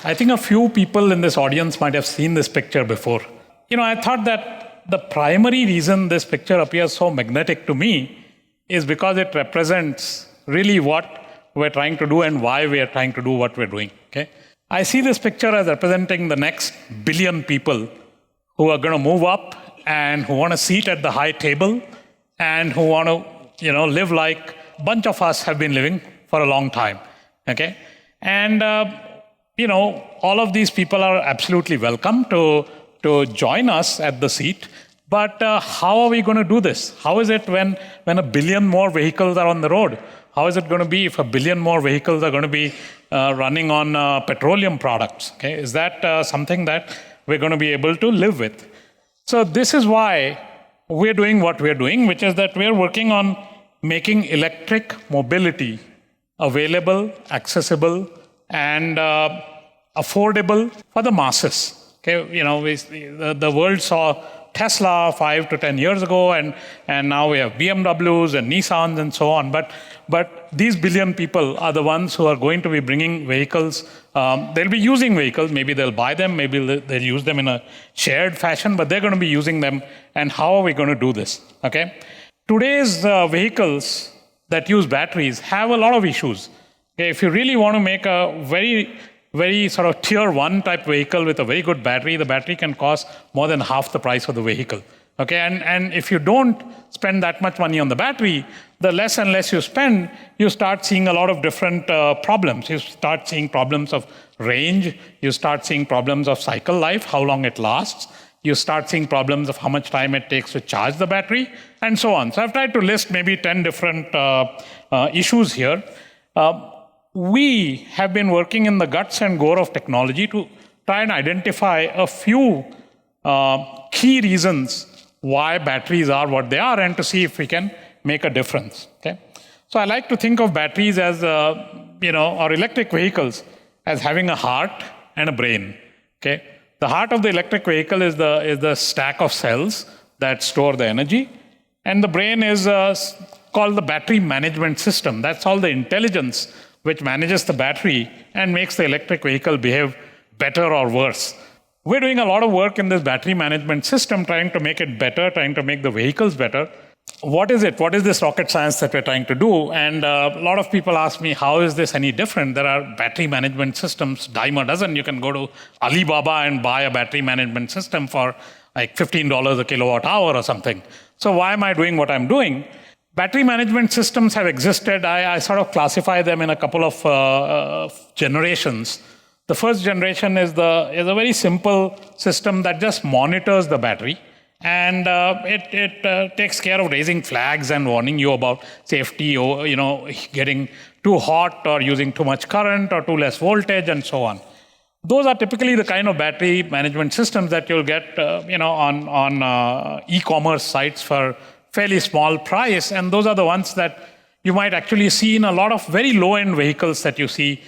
I think a few people in this audience might have seen this picture before. I thought that the primary reason this picture appears so magnetic to me is because it represents really what we're trying to do and why we are trying to do what we're doing. Okay? I see this picture as representing the next billion people who are going to move up and who want a seat at the high table and who want to, live like a bunch of us have been living for a long time. Okay? And, all of these people are absolutely welcome to join us at the seat. But how are we going to do this? How is it when a billion more vehicles are on the road? How is it going to be if a billion more vehicles are going to be running on petroleum products? Okay? Is that something that we're going to be able to live with? So this is why we're doing what we're doing, which is that we're working on making electric mobility available, accessible, and affordable for the masses. Okay? The world saw Tesla 5 to 10 years ago, and now we have BMWs and Nissans and so on. But these billion people are the ones who are going to be bringing vehicles. They'll be using vehicles. Maybe they'll buy them. Maybe they'll use them in a shared fashion. But they're going to be using them. And how are we going to do this? Okay. Today's vehicles that use batteries have a lot of issues. Okay? If you really want to make a very, very sort of tier 1 type vehicle with a very good battery, the battery can cost more than half the price of the vehicle. Okay, and if you don't spend that much money on the battery, the less and less you spend, you start seeing a lot of different problems. You start seeing problems of range. You start seeing problems of cycle life, how long it lasts. You start seeing problems of how much time it takes to charge the battery, and so on. So I've tried to list maybe 10 different issues here. We have been working in the guts and gore of technology to try and identify a few key reasons why batteries are what they are and to see if we can make a difference. Okay? So I like to think of batteries as, or electric vehicles as having a heart and a brain. Okay? The heart of the electric vehicle is the stack of cells that store the energy, and the brain is called the battery management system. That's all the intelligence which manages the battery and makes the electric vehicle behave better or worse. We're doing a lot of work in this battery management system, trying to make it better, trying to make the vehicles better. What is it? What is this rocket science that we're trying to do? And a lot of people ask me, how is this any different? There are battery management systems, dime a dozen. You can go to Alibaba and buy a battery management system for like $15 a kilowatt hour or something. So why am I doing what I'm doing? Battery management systems have existed. I sort of classify them in a couple of generations. The first generation is a very simple system that just monitors the battery, and it takes care of raising flags and warning you about safety, or getting too hot or using too much current or too less voltage and so on. Those are typically the kind of battery management systems that you'll get on e-commerce sites for fairly small price, and those are the ones that you might actually see in a lot of very low-end vehicles that you see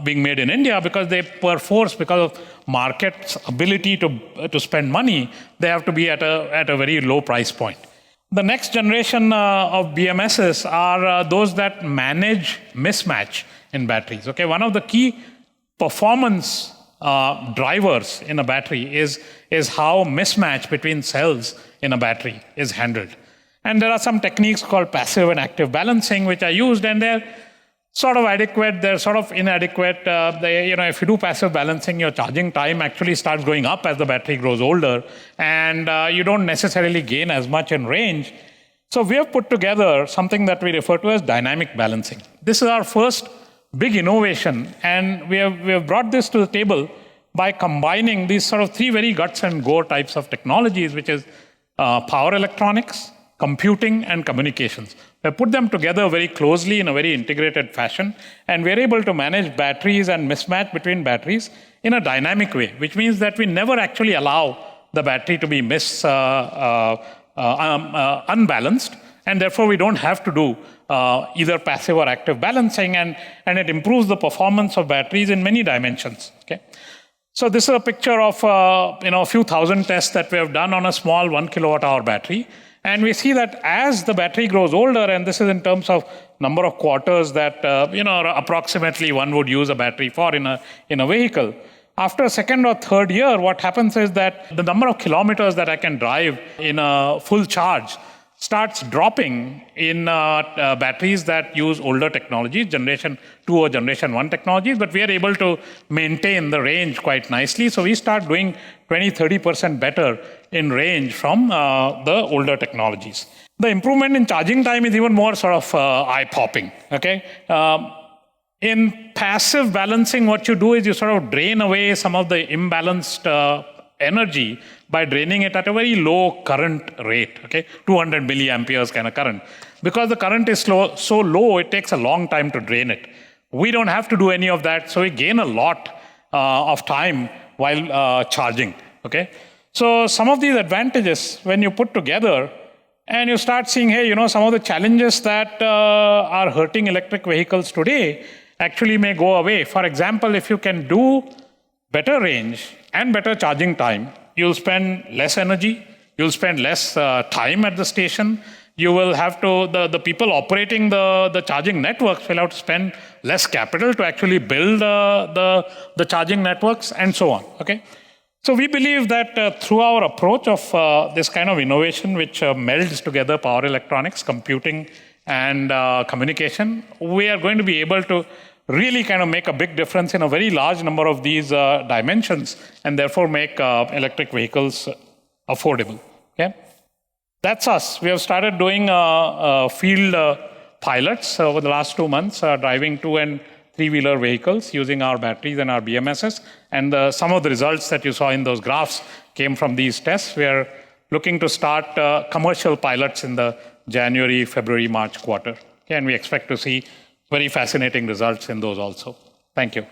being made in India, because they perforce, because of market's ability to spend money, they have to be at a very low price point. The next generation of BMSs are those that manage mismatch in batteries. Okay, one of the key performance drivers in a battery is how mismatch between cells in a battery is handled. And there are some techniques called passive and active balancing which are used, and they're sort of adequate, they're sort of inadequate. If you do passive balancing, your charging time actually starts going up as the battery grows older, and you don't necessarily gain as much in range. So we have put together something that we refer to as dynamic balancing. This is our first big innovation, and we have brought this to the table by combining these sort of three very guts and gore types of technologies, which is power electronics, computing, and communications. We put them together very closely in a very integrated fashion, and we're able to manage batteries and mismatch between batteries in a dynamic way, which means that we never actually allow the battery to be unbalanced, and therefore we don't have to do either passive or active balancing, and it improves the performance of batteries in many dimensions. Okay? So this is a picture of a few thousand tests that we have done on a small 1 kilowatt hour battery. And we see that as the battery grows older, and this is in terms of number of quarters that approximately one would use a battery for in a vehicle. After a second or third year, what happens is that the number of kilometers that I can drive in a full charge starts dropping in batteries that use older technologies, generation 2 or generation 1 technologies, but we are able to maintain the range quite nicely. So we start doing 20-30% better in range from the older technologies. The improvement in charging time is even more sort of eye-popping. Okay. In passive balancing, what you do is you sort of drain away some of the imbalanced energy by draining it at a very low current rate, okay, 200 milliamperes kind of current. Because the current is so low, it takes a long time to drain it. We don't have to do any of that, so we gain a lot of time while charging, okay. So some of these advantages, when you put together, and you start seeing, hey, some of the challenges that are hurting electric vehicles today actually may go away. For example, if you can do better range and better charging time, you'll spend less energy, you'll spend less time at the station, you will have to, the people operating the charging networks will have to spend less capital to actually build the charging networks, and so on, okay? So we believe that through our approach of this kind of innovation, which melds together power electronics, computing, and communication, we are going to be able to really kind of make a big difference in a very large number of these dimensions, and therefore make electric vehicles affordable. Okay, that's us. We have started doing field pilots over the last 2 months, driving 2- and 3-wheeler vehicles using our batteries and our BMSs. And some of the results that you saw in those graphs came from these tests. We are looking to start commercial pilots in the January, February, March quarter. Okay, and we expect to see very fascinating results in those also. Thank you.